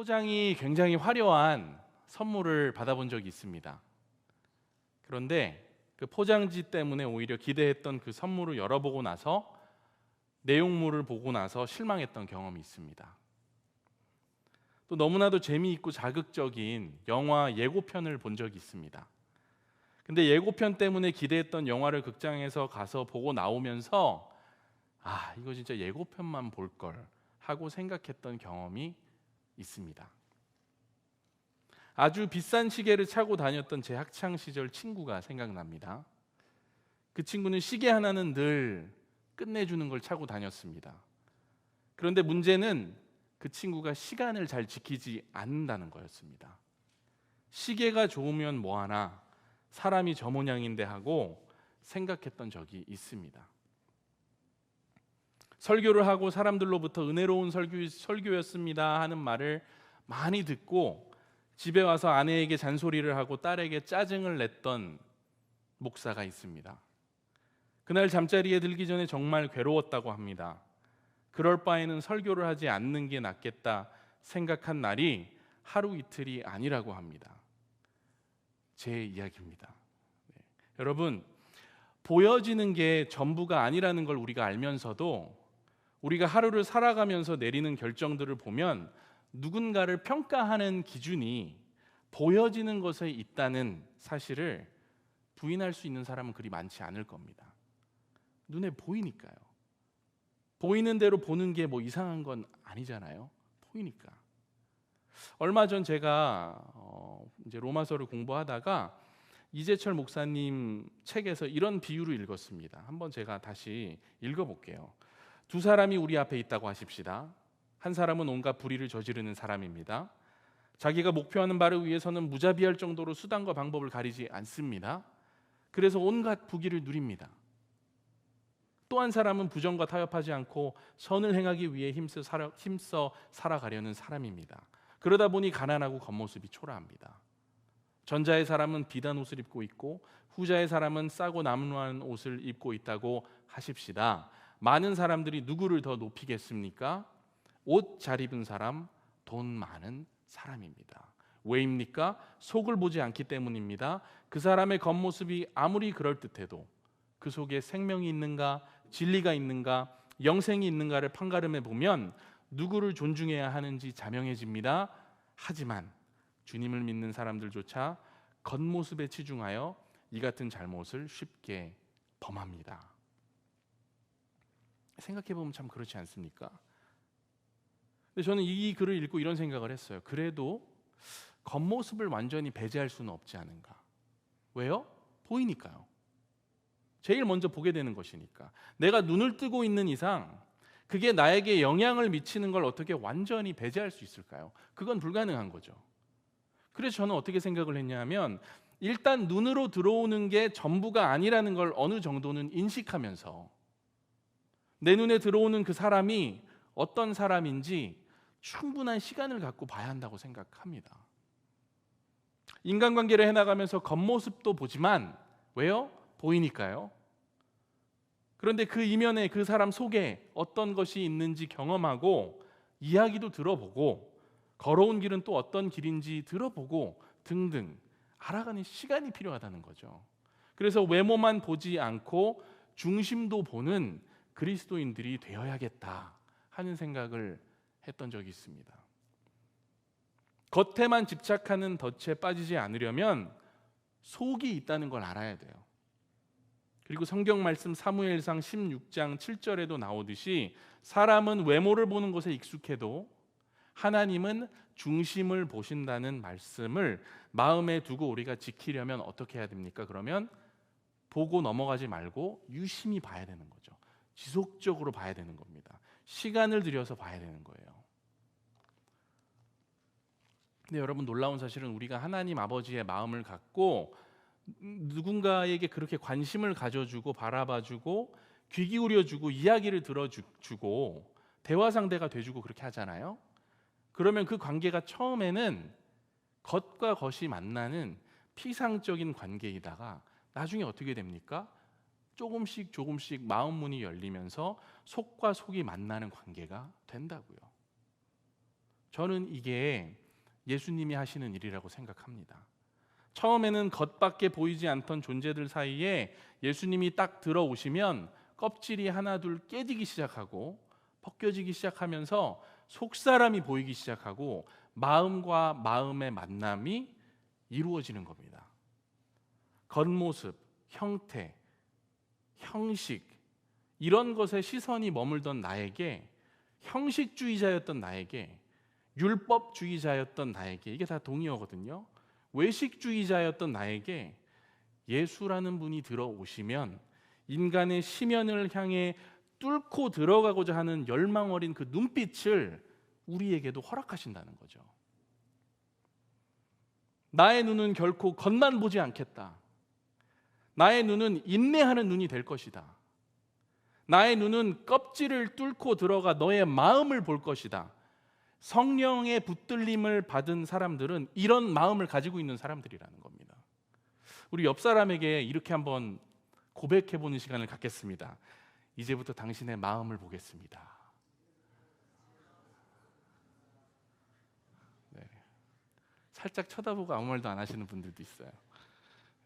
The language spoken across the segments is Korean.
포장이 굉장히 화려한 선물을 받아본 적이 있습니다. 그런데 그 포장지 때문에 오히려 기대했던 그 선물을 열어보고 나서 내용물을 보고 나서 실망했던 경험이 있습니다. 또 너무나도 재미있고 자극적인 영화 예고편을 본 적이 있습니다. 근데 예고편 때문에 기대했던 영화를 극장에서 가서 보고 나오면서 이거 진짜 예고편만 볼 걸 하고 생각했던 경험이 있습니다. 아주 비싼 시계를 차고 다녔던 제 학창 시절 친구가 생각납니다. 그 친구는 시계 하나는 늘 끝내주는 걸 차고 다녔습니다. 그런데 문제는 그 친구가 시간을 잘 지키지 않는다는 거였습니다. 시계가 좋으면 뭐하나 사람이 저 모양인데 하고 생각했던 적이 있습니다. 설교를 하고 사람들로부터 은혜로운 설교였습니다 하는 말을 많이 듣고 집에 와서 아내에게 잔소리를 하고 딸에게 짜증을 냈던 목사가 있습니다. 그날 잠자리에 들기 전에 정말 괴로웠다고 합니다. 그럴 바에는 설교를 하지 않는 게 낫겠다 생각한 날이 하루 이틀이 아니라고 합니다. 제 이야기입니다. 여러분, 보여지는 게 전부가 아니라는 걸 우리가 알면서도 우리가 하루를 살아가면서 내리는 결정들을 보면 누군가를 평가하는 기준이 보여지는 것에 있다는 사실을 부인할 수 있는 사람은 그리 많지 않을 겁니다. 눈에 보이니까요. 보이는 대로 보는 게 뭐 이상한 건 아니잖아요. 보이니까. 얼마 전 제가 이제 로마서를 공부하다가 이재철 목사님 책에서 이런 비유를 읽었습니다. 한번 제가 다시 읽어볼게요. 두 사람이 우리 앞에 있다고 하십시다. 한 사람은 온갖 불의를 저지르는 사람입니다. 자기가 목표하는 바를 위해서는 무자비할 정도로 수단과 방법을 가리지 않습니다. 그래서 온갖 부귀를 누립니다. 또 한 사람은 부정과 타협하지 않고 선을 행하기 위해 힘써 살아가려는 사람입니다. 그러다 보니 가난하고 겉모습이 초라합니다. 전자의 사람은 비단 옷을 입고 있고 후자의 사람은 싸고 남루한 옷을 입고 있다고 하십시다. 많은 사람들이 누구를 더 높이겠습니까? 옷 잘 입은 사람, 돈 많은 사람입니다. 왜입니까? 속을 보지 않기 때문입니다. 그 사람의 겉모습이 아무리 그럴듯해도 그 속에 생명이 있는가, 진리가 있는가, 영생이 있는가를 판가름해 보면 누구를 존중해야 하는지 자명해집니다. 하지만 주님을 믿는 사람들조차 겉모습에 치중하여 이 같은 잘못을 쉽게 범합니다. 생각해보면 참 그렇지 않습니까? 근데 저는 이 글을 읽고 이런 생각을 했어요. 그래도 겉모습을 완전히 배제할 수는 없지 않은가. 왜요? 보이니까요. 제일 먼저 보게 되는 것이니까. 내가 눈을 뜨고 있는 이상 그게 나에게 영향을 미치는 걸 어떻게 완전히 배제할 수 있을까요? 그건 불가능한 거죠. 그래서 저는 어떻게 생각을 했냐면 일단 눈으로 들어오는 게 전부가 아니라는 걸 어느 정도는 인식하면서 내 눈에 들어오는 그 사람이 어떤 사람인지 충분한 시간을 갖고 봐야 한다고 생각합니다. 인간관계를 해나가면서 겉모습도 보지만 왜요? 보이니까요. 그런데 그 이면에 그 사람 속에 어떤 것이 있는지 경험하고 이야기도 들어보고 걸어온 길은 또 어떤 길인지 들어보고 등등 알아가는 시간이 필요하다는 거죠. 그래서 외모만 보지 않고 중심도 보는 그리스도인들이 되어야겠다 하는 생각을 했던 적이 있습니다. 겉에만 집착하는 덫에 빠지지 않으려면 속이 있다는 걸 알아야 돼요. 그리고 성경 말씀 사무엘상 16장 7절에도 나오듯이 사람은 외모를 보는 것에 익숙해도 하나님은 중심을 보신다는 말씀을 마음에 두고 우리가 지키려면 어떻게 해야 됩니까? 그러면 보고 넘어가지 말고 유심히 봐야 되는 거죠. 지속적으로 봐야 되는 겁니다. 시간을 들여서 봐야 되는 거예요. 근데 여러분 놀라운 사실은 우리가 하나님 아버지의 마음을 갖고 누군가에게 그렇게 관심을 가져주고 바라봐주고 귀 기울여주고 이야기를 들어주고 대화 상대가 돼주고 그렇게 하잖아요. 그러면 그 관계가 처음에는 겉과 겉이 만나는 피상적인 관계이다가 나중에 어떻게 됩니까? 조금씩 마음 문이 열리면서 속과 속이 만나는 관계가 된다고요. 저는 이게 예수님이 하시는 일이라고 생각합니다. 처음에는 겉밖에 보이지 않던 존재들 사이에 예수님이 딱 들어오시면 껍질이 하나둘 깨지기 시작하고 벗겨지기 시작하면서 속사람이 보이기 시작하고 마음과 마음의 만남이 이루어지는 겁니다. 겉모습, 형태, 형식 이런 것에 시선이 머물던 나에게, 형식주의자였던 나에게, 율법주의자였던 나에게, 이게 다 동의어거든요. 외식주의자였던 나에게 예수라는 분이 들어오시면 인간의 심연을 향해 뚫고 들어가고자 하는 열망 어린 그 눈빛을 우리에게도 허락하신다는 거죠. 나의 눈은 결코 겉만 보지 않겠다. 나의 눈은 인내하는 눈이 될 것이다. 나의 눈은 껍질을 뚫고 들어가 너의 마음을 볼 것이다. 성령의 붙들림을 받은 사람들은 이런 마음을 가지고 있는 사람들이라는 겁니다. 우리 옆 사람에게 이렇게 한번 고백해보는 시간을 갖겠습니다. 이제부터 당신의 마음을 보겠습니다. 네. 살짝 쳐다보고 아무 말도 안 하시는 분들도 있어요.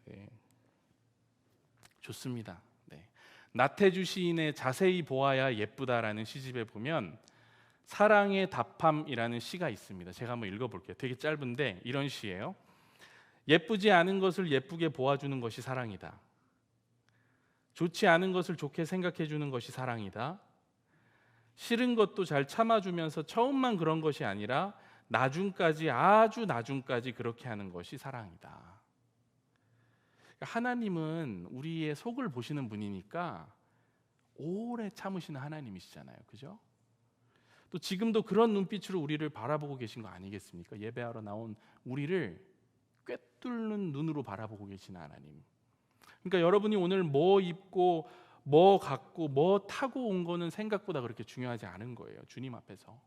네. 좋습니다. 네. 나태주 시인의 자세히 보아야 예쁘다라는 시집에 보면 사랑의 답함이라는 시가 있습니다. 제가 한번 읽어볼게요. 되게 짧은데 이런 시예요. 예쁘지 않은 것을 예쁘게 보아주는 것이 사랑이다. 좋지 않은 것을 좋게 생각해 주는 것이 사랑이다. 싫은 것도 잘 참아주면서 처음만 그런 것이 아니라 나중까지, 아주 나중까지 그렇게 하는 것이 사랑이다. 하나님은 우리의 속을 보시는 분이니까 오래 참으시는 하나님이시잖아요. 그죠? 또 지금도 그런 눈빛으로 우리를 바라보고 계신 거 아니겠습니까? 예배하러 나온 우리를 꿰뚫는 눈으로 바라보고 계신 하나님. 그러니까 여러분이 오늘 뭐 입고 뭐 갖고 뭐 타고 온 거는 생각보다 그렇게 중요하지 않은 거예요. 주님 앞에서.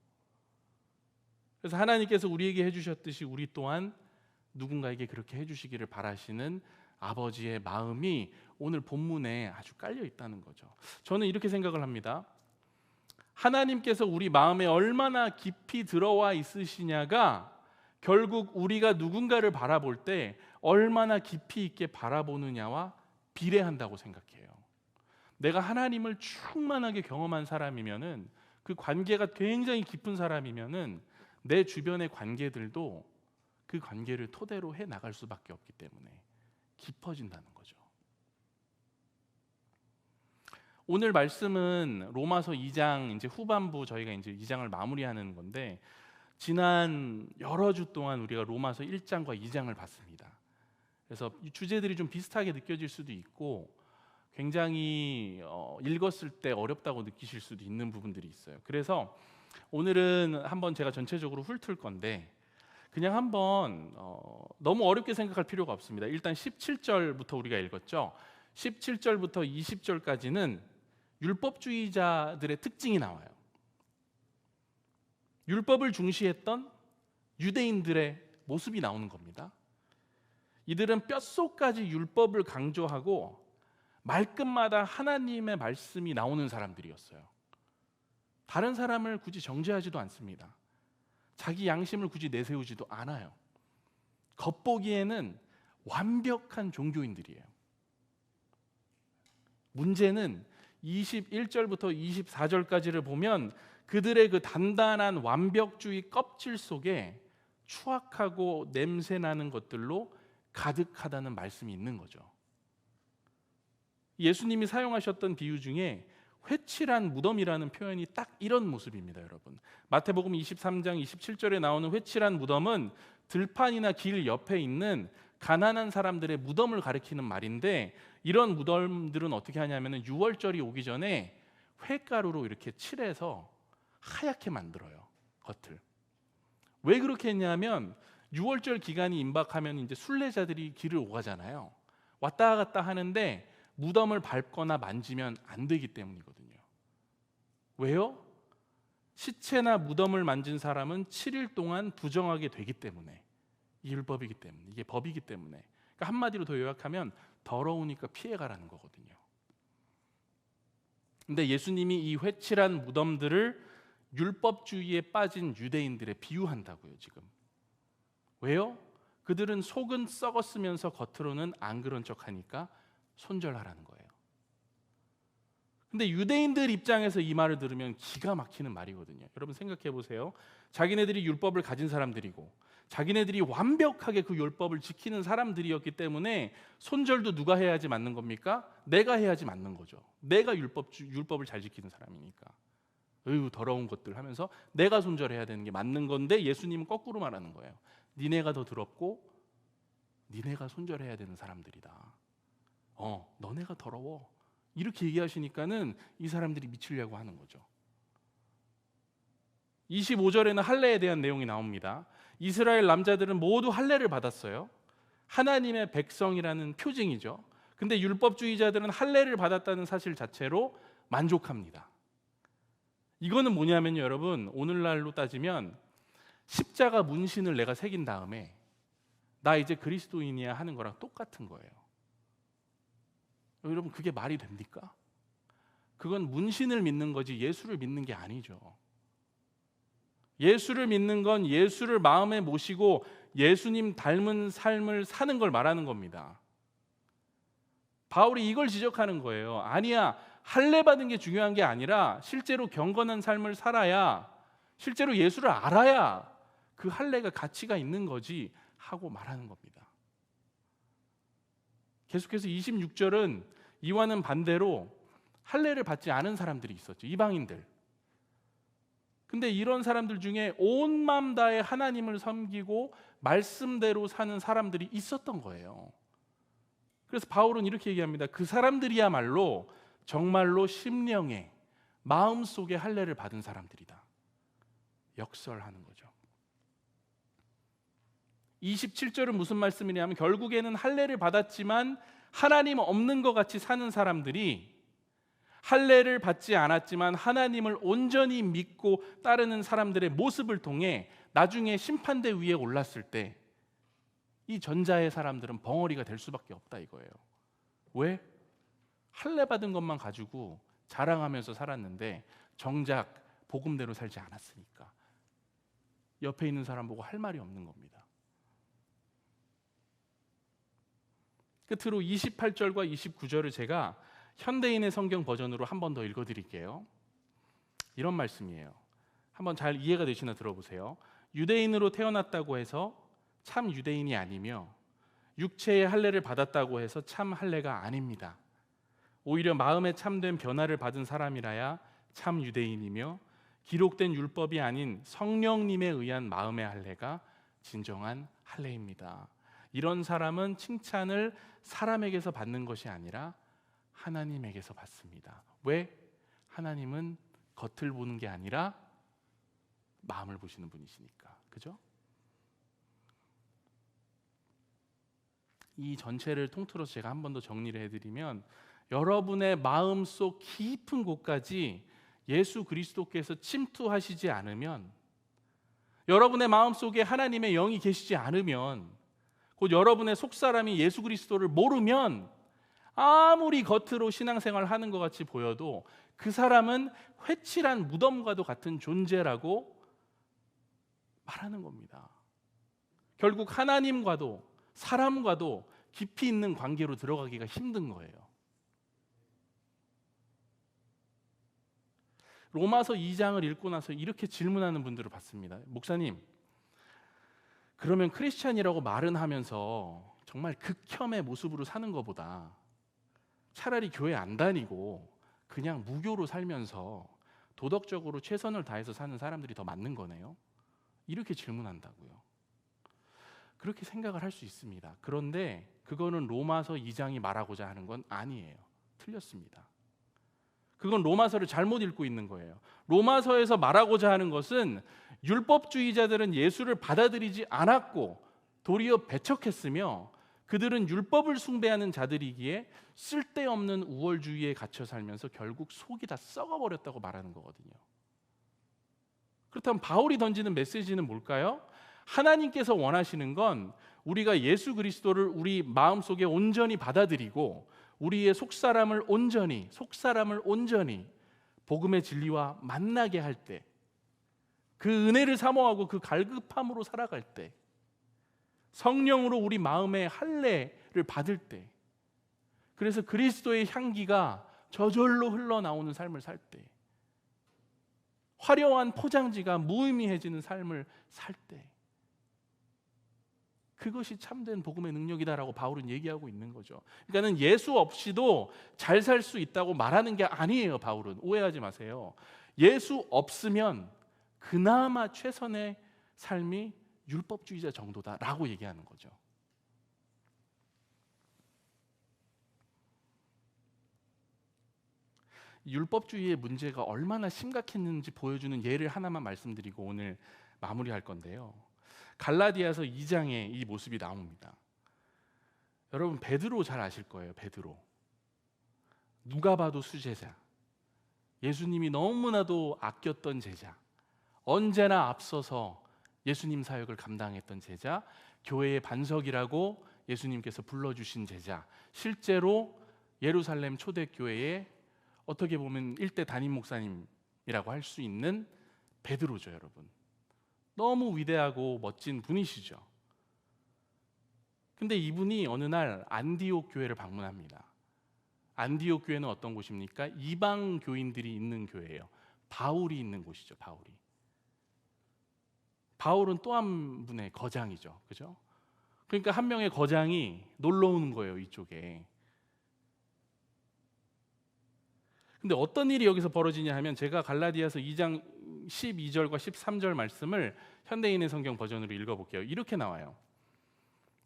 그래서 하나님께서 우리에게 해주셨듯이 우리 또한 누군가에게 그렇게 해주시기를 바라시는 아버지의 마음이 오늘 본문에 아주 깔려 있다는 거죠. 저는 이렇게 생각을 합니다. 하나님께서 우리 마음에 얼마나 깊이 들어와 있으시냐가 결국 우리가 누군가를 바라볼 때 얼마나 깊이 있게 바라보느냐와 비례한다고 생각해요. 내가 하나님을 충만하게 경험한 사람이면은, 그 관계가 굉장히 깊은 사람이면은 내 주변의 관계들도 그 관계를 토대로 해 나갈 수밖에 없기 때문에 깊어진다는 거죠. 오늘 말씀은 로마서 2장 이제 후반부, 저희가 이제 2장을 마무리하는 건데, 지난 여러 주 동안 우리가 로마서 1장과 2장을 봤습니다. 그래서 이 주제들이 좀 비슷하게 느껴질 수도 있고 굉장히 읽었을 때 어렵다고 느끼실 수도 있는 부분들이 있어요. 그래서 오늘은 한번 제가 전체적으로 훑을 건데, 그냥 한번 너무 어렵게 생각할 필요가 없습니다. 일단 17절부터 우리가 읽었죠. 17절부터 20절까지는 율법주의자들의 특징이 나와요. 율법을 중시했던 유대인들의 모습이 나오는 겁니다. 이들은 뼛속까지 율법을 강조하고 말끝마다 하나님의 말씀이 나오는 사람들이었어요. 다른 사람을 굳이 정죄하지도 않습니다. 자기 양심을 굳이 내세우지도 않아요. 겉보기에는 완벽한 종교인들이에요. 문제는 21절부터 24절까지를 보면 그들의 그 단단한 완벽주의 껍질 속에 추악하고 냄새나는 것들로 가득하다는 말씀이 있는 거죠. 예수님이 사용하셨던 비유 중에 회칠한 무덤이라는 표현이 딱 이런 모습입니다, 여러분. 마태복음 23장 27절에 나오는 회칠한 무덤은 들판이나 길 옆에 있는 가난한 사람들의 무덤을 가리키는 말인데, 이런 무덤들은 어떻게 하냐면 6월절이 오기 전에 회가루로 이렇게 칠해서 하얗게 만들어요, 겉을. 왜 그렇게 했냐면 6월절 기간이 임박하면 이제 순례자들이 길을 오가잖아요. 왔다 갔다 하는데 무덤을 밟거나 만지면 안 되기 때문이거든요. 왜요? 시체나 무덤을 만진 사람은 7일 동안 부정하게 되기 때문에, 이 율법이기 때문에, 이게 법이기 때문에. 그러니까 한마디로 더 요약하면 더러우니까 피해가라는 거거든요. 근데 예수님이 이 회칠한 무덤들을 율법주의에 빠진 유대인들에 비유한다고요, 지금. 왜요? 그들은 속은 썩었으면서 겉으로는 안 그런 척하니까 손절하라는 거예요. 근데 유대인들 입장에서 이 말을 들으면 기가 막히는 말이거든요. 여러분 생각해 보세요. 자기네들이 율법을 가진 사람들이고 자기네들이 완벽하게 그 율법을 지키는 사람들이었기 때문에 손절도 누가 해야지 맞는 겁니까? 내가 해야지 맞는 거죠. 내가 율법을 잘 지키는 사람이니까. 으유 더러운 것들 하면서 내가 손절해야 되는 게 맞는 건데 예수님은 거꾸로 말하는 거예요. 니네가 더 더럽고 니네가 손절해야 되는 사람들이다. 너네가 더러워. 이렇게 얘기하시니까는 이 사람들이 미치려고 하는 거죠. 25절에는 할례에 대한 내용이 나옵니다. 이스라엘 남자들은 모두 할례를 받았어요. 하나님의 백성이라는 표징이죠. 근데 율법주의자들은 할례를 받았다는 사실 자체로 만족합니다. 이거는 뭐냐면요, 여러분, 오늘날로 따지면 십자가 문신을 내가 새긴 다음에 나 이제 그리스도인이야 하는 거랑 똑같은 거예요. 여러분, 그게 말이 됩니까? 그건 문신을 믿는 거지 예수를 믿는 게 아니죠. 예수를 믿는 건 예수를 마음에 모시고 예수님 닮은 삶을 사는 걸 말하는 겁니다. 바울이 이걸 지적하는 거예요. 아니야, 할례 받은 게 중요한 게 아니라 실제로 경건한 삶을 살아야, 실제로 예수를 알아야 그 할례가 가치가 있는 거지 하고 말하는 겁니다. 계속해서 26절은 이와는 반대로 할례를 받지 않은 사람들이 있었죠. 이방인들. 근데 이런 사람들 중에 온 마음 다해 하나님을 섬기고 말씀대로 사는 사람들이 있었던 거예요. 그래서 바울은 이렇게 얘기합니다. 그 사람들이야말로 정말로 심령에 마음속에 할례를 받은 사람들이다. 역설하는 거죠. 27절은 무슨 말씀이냐면 결국에는 할례를 받았지만 하나님 없는 것 같이 사는 사람들이 할례를 받지 않았지만 하나님을 온전히 믿고 따르는 사람들의 모습을 통해 나중에 심판대 위에 올랐을 때 이 전자의 사람들은 벙어리가 될 수밖에 없다 이거예요. 왜? 할례 받은 것만 가지고 자랑하면서 살았는데 정작 복음대로 살지 않았으니까 옆에 있는 사람 보고 할 말이 없는 겁니다. 끝으로 28절과 29절을 제가 현대인의 성경 버전으로 한 번 더 읽어드릴게요. 이런 말씀이에요. 한번 잘 이해가 되시나 들어보세요. 유대인으로 태어났다고 해서 참 유대인이 아니며 육체의 할례를 받았다고 해서 참 할례가 아닙니다. 오히려 마음에 참된 변화를 받은 사람이라야 참 유대인이며 기록된 율법이 아닌 성령님에 의한 마음의 할례가 진정한 할례입니다. 이런 사람은 칭찬을 사람에게서 받는 것이 아니라 하나님에게서 받습니다. 왜? 하나님은 겉을 보는 게 아니라 마음을 보시는 분이시니까. 그죠? 이 전체를 통틀어서 제가 한 번 더 정리를 해드리면 여러분의 마음속 깊은 곳까지 예수 그리스도께서 침투하시지 않으면, 여러분의 마음속에 하나님의 영이 계시지 않으면, 곧 여러분의 속사람이 예수 그리스도를 모르면 아무리 겉으로 신앙생활을 하는 것 같이 보여도 그 사람은 회칠한 무덤과도 같은 존재라고 말하는 겁니다. 결국 하나님과도 사람과도 깊이 있는 관계로 들어가기가 힘든 거예요. 로마서 2장을 읽고 나서 이렇게 질문하는 분들을 봤습니다. 목사님, 그러면 크리스찬이라고 말은 하면서 정말 극혐의 모습으로 사는 것보다 차라리 교회 안 다니고 그냥 무교로 살면서 도덕적으로 최선을 다해서 사는 사람들이 더 맞는 거네요? 이렇게 질문한다고요. 그렇게 생각을 할 수 있습니다. 그런데 그거는 로마서 2장이 말하고자 하는 건 아니에요. 틀렸습니다. 그건 로마서를 잘못 읽고 있는 거예요. 로마서에서 말하고자 하는 것은 율법주의자들은 예수를 받아들이지 않았고 도리어 배척했으며 그들은 율법을 숭배하는 자들이기에 쓸데없는 우월주의에 갇혀 살면서 결국 속이 다 썩어버렸다고 말하는 거거든요. 그렇다면 바울이 던지는 메시지는 뭘까요? 하나님께서 원하시는 건 우리가 예수 그리스도를 우리 마음속에 온전히 받아들이고 우리의 속사람을 온전히 복음의 진리와 만나게 할 때, 그 은혜를 사모하고 그 갈급함으로 살아갈 때, 성령으로 우리 마음의 할례를 받을 때, 그래서 그리스도의 향기가 저절로 흘러나오는 삶을 살 때, 화려한 포장지가 무의미해지는 삶을 살 때, 그것이 참된 복음의 능력이다라고 바울은 얘기하고 있는 거죠. 그러니까는 예수 없이도 잘 살 수 있다고 말하는 게 아니에요. 바울은 오해하지 마세요. 예수 없으면 그나마 최선의 삶이 율법주의자 정도다라고 얘기하는 거죠. 율법주의의 문제가 얼마나 심각했는지 보여주는 예를 하나만 말씀드리고 오늘 마무리할 건데요. 갈라디아서 2장에 이 모습이 나옵니다. 여러분, 베드로 잘 아실 거예요. 베드로. 누가 봐도 수제자, 예수님이 너무나도 아꼈던 제자, 언제나 앞서서 예수님 사역을 감당했던 제자, 교회의 반석이라고 예수님께서 불러주신 제자, 실제로 예루살렘 초대교회의 어떻게 보면 일대 담임 목사님이라고 할 수 있는 베드로죠. 여러분, 너무 위대하고 멋진 분이시죠. 근데 이분이 어느 날 안디옥 교회를 방문합니다. 안디옥 교회는 어떤 곳입니까? 이방 교인들이 있는 교회예요. 바울이 있는 곳이죠. 바울은 또 한 분의 거장이죠. 그죠? 그러니까 한 명의 거장이 놀러 오는 거예요, 이쪽에. 근데 어떤 일이 여기서 벌어지냐 하면, 제가 갈라디아서 2장 12절과 13절 말씀을 현대인의 성경 버전으로 읽어볼게요. 이렇게 나와요.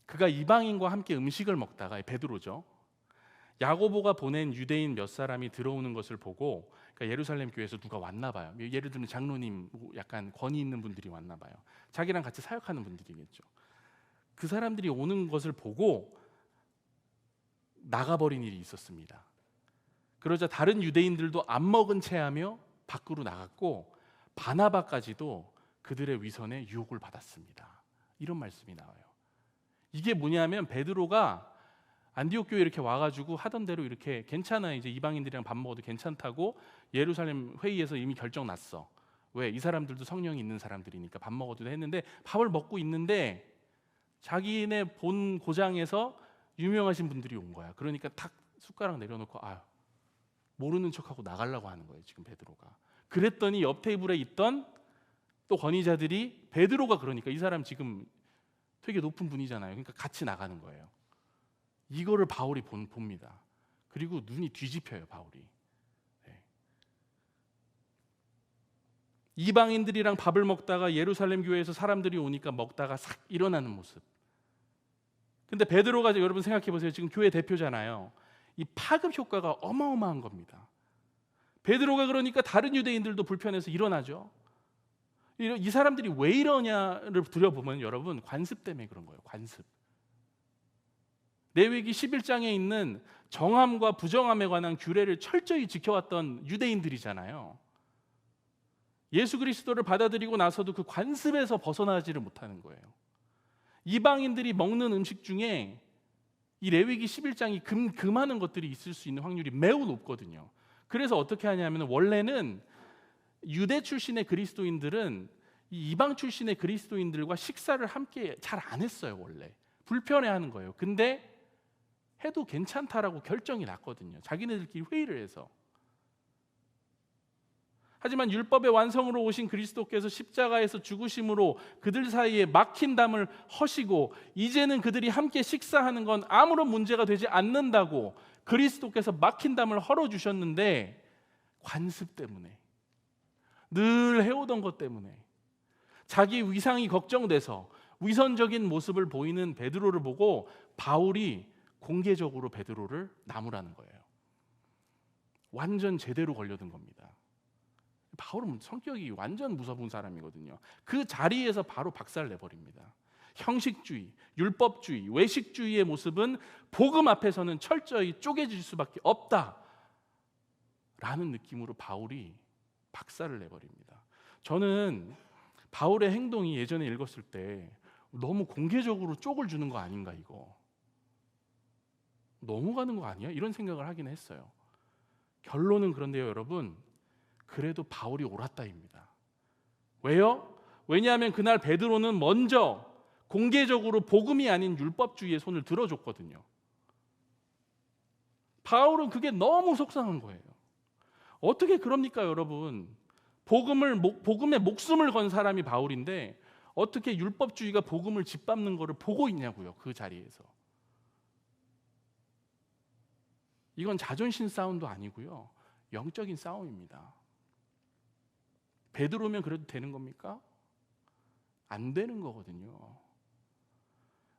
그가 이방인과 함께 음식을 먹다가, 베드로죠, 야고보가 보낸 유대인 몇 사람이 들어오는 것을 보고, 그러니까 예루살렘 교회에서 누가 왔나 봐요. 예를 들면 장로님, 약간 권위 있는 분들이 왔나 봐요. 자기랑 같이 사역하는 분들이겠죠. 그 사람들이 오는 것을 보고 나가버린 일이 있었습니다. 그러자 다른 유대인들도 안 먹은 채 하며 밖으로 나갔고, 바나바까지도 그들의 위선에 유혹을 받았습니다. 이런 말씀이 나와요. 이게 뭐냐면, 베드로가 안디옥 교회 이렇게 와가지고 하던 대로 이렇게 괜찮아, 이제 이방인들이랑 밥 먹어도 괜찮다고 예루살렘 회의에서 이미 결정 났어. 왜? 이 사람들도 성령이 있는 사람들이니까 밥 먹어도 했는데, 밥을 먹고 있는데 자기네 본 고장에서 유명하신 분들이 온 거야. 그러니까 탁 숟가락 내려놓고 모르는 척하고 나가려고 하는 거예요, 지금 베드로가. 그랬더니 옆 테이블에 있던 또 권위자들이, 베드로가 그러니까 이 사람 지금 되게 높은 분이잖아요. 그러니까 같이 나가는 거예요. 이거를 바울이 봅니다. 그리고 눈이 뒤집혀요, 바울이. 네. 이방인들이랑 밥을 먹다가 예루살렘 교회에서 사람들이 오니까 먹다가 싹 일어나는 모습. 근데 베드로가, 여러분 생각해 보세요. 지금 교회 대표잖아요. 이 파급 효과가 어마어마한 겁니다. 베드로가 그러니까 다른 유대인들도 불편해서 일어나죠. 이 사람들이 왜 이러냐를 들여보면, 여러분, 관습 때문에 그런 거예요. 관습. 레위기 11장에 있는 정함과 부정함에 관한 규례를 철저히 지켜왔던 유대인들이잖아요. 예수 그리스도를 받아들이고 나서도 그 관습에서 벗어나지를 못하는 거예요. 이방인들이 먹는 음식 중에 이 레위기 11장이 금하는 것들이 있을 수 있는 확률이 매우 높거든요. 그래서 어떻게 하냐면, 원래는 유대 출신의 그리스도인들은 이 이방 출신의 그리스도인들과 식사를 함께 잘 안 했어요. 원래 불편해하는 거예요. 근데 해도 괜찮다라고 결정이 났거든요. 자기네들끼리 회의를 해서. 하지만 율법의 완성으로 오신 그리스도께서 십자가에서 죽으심으로 그들 사이에 막힌 담을 허시고, 이제는 그들이 함께 식사하는 건 아무런 문제가 되지 않는다고 그리스도께서 막힌 담을 헐어주셨는데, 관습 때문에, 늘 해오던 것 때문에, 자기 위상이 걱정돼서 위선적인 모습을 보이는 베드로를 보고 바울이 공개적으로 베드로를 나무라는 거예요. 완전 제대로 걸려든 겁니다. 바울은 성격이 완전 무서운 사람이거든요. 그 자리에서 바로 박살 내버립니다. 형식주의, 율법주의, 외식주의의 모습은 복음 앞에서는 철저히 쪼개질 수밖에 없다라는 느낌으로 바울이 박살을 내버립니다. 저는 바울의 행동이 예전에 읽었을 때 너무 공개적으로 쪽을 주는 거 아닌가, 이거 넘어가는 거 아니야? 이런 생각을 하긴 했어요. 결론은 그런데요, 여러분, 그래도 바울이 옳았다입니다. 왜요? 왜냐하면 그날 베드로는 먼저 공개적으로 복음이 아닌 율법주의의 손을 들어줬거든요. 바울은 그게 너무 속상한 거예요. 어떻게 그럽니까, 여러분? 복음에 목숨을 건 사람이 바울인데 어떻게 율법주의가 복음을 짓밟는 것을 보고 있냐고요, 그 자리에서. 이건 자존심 싸움도 아니고요, 영적인 싸움입니다. 베드로면 그래도 되는 겁니까? 안 되는 거거든요.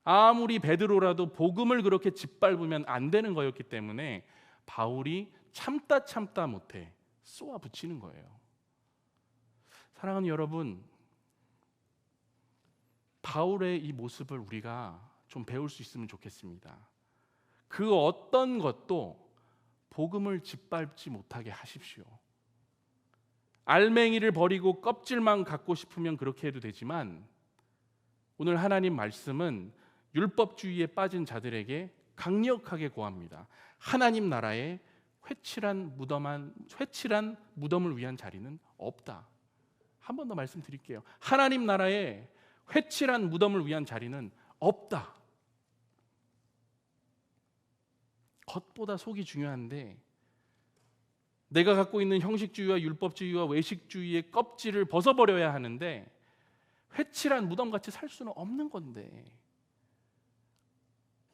아무리 베드로라도 복음을 그렇게 짓밟으면 안 되는 거였기 때문에 바울이 참다 못해 쏘아 붙이는 거예요. 사랑하는 여러분, 바울의 이 모습을 우리가 좀 배울 수 있으면 좋겠습니다. 그 어떤 것도 복음을 짓밟지 못하게 하십시오. 알맹이를 버리고 껍질만 갖고 싶으면 그렇게 해도 되지만, 오늘 하나님 말씀은 율법주의에 빠진 자들에게 강력하게 고합니다. 하나님 나라에 회칠한 무덤을 위한 자리는 없다. 한 번 더 말씀드릴게요. 하나님 나라에 회칠한 무덤을 위한 자리는 없다. 겉보다 속이 중요한데, 내가 갖고 있는 형식주의와 율법주의와 외식주의의 껍질을 벗어버려야 하는데 회칠한 무덤같이 살 수는 없는 건데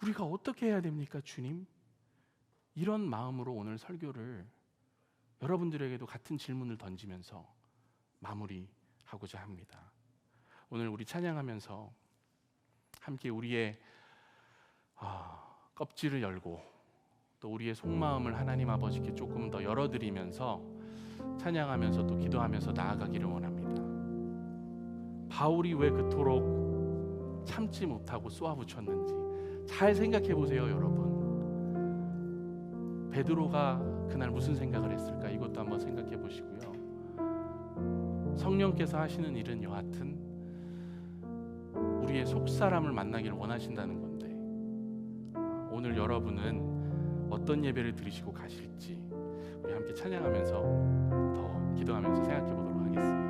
우리가 어떻게 해야 됩니까, 주님? 이런 마음으로 오늘 설교를 여러분들에게도 같은 질문을 던지면서 마무리하고자 합니다. 오늘 우리 찬양하면서 함께 우리의 껍질을 열고 또 우리의 속마음을 하나님 아버지께 조금 더 열어드리면서 찬양하면서 또 기도하면서 나아가기를 원합니다. 바울이 왜 그토록 참지 못하고 쏘아붙였는지 잘 생각해 보세요, 여러분. 베드로가 그날 무슨 생각을 했을까? 이것도 한번 생각해 보시고요. 성령께서 하시는 일은 여하튼 우리의 속사람을 만나기를 원하신다는 건데, 오늘 여러분은 어떤 예배를 드리시고 가실지 우리 함께 찬양하면서 더 기도하면서 생각해 보도록 하겠습니다.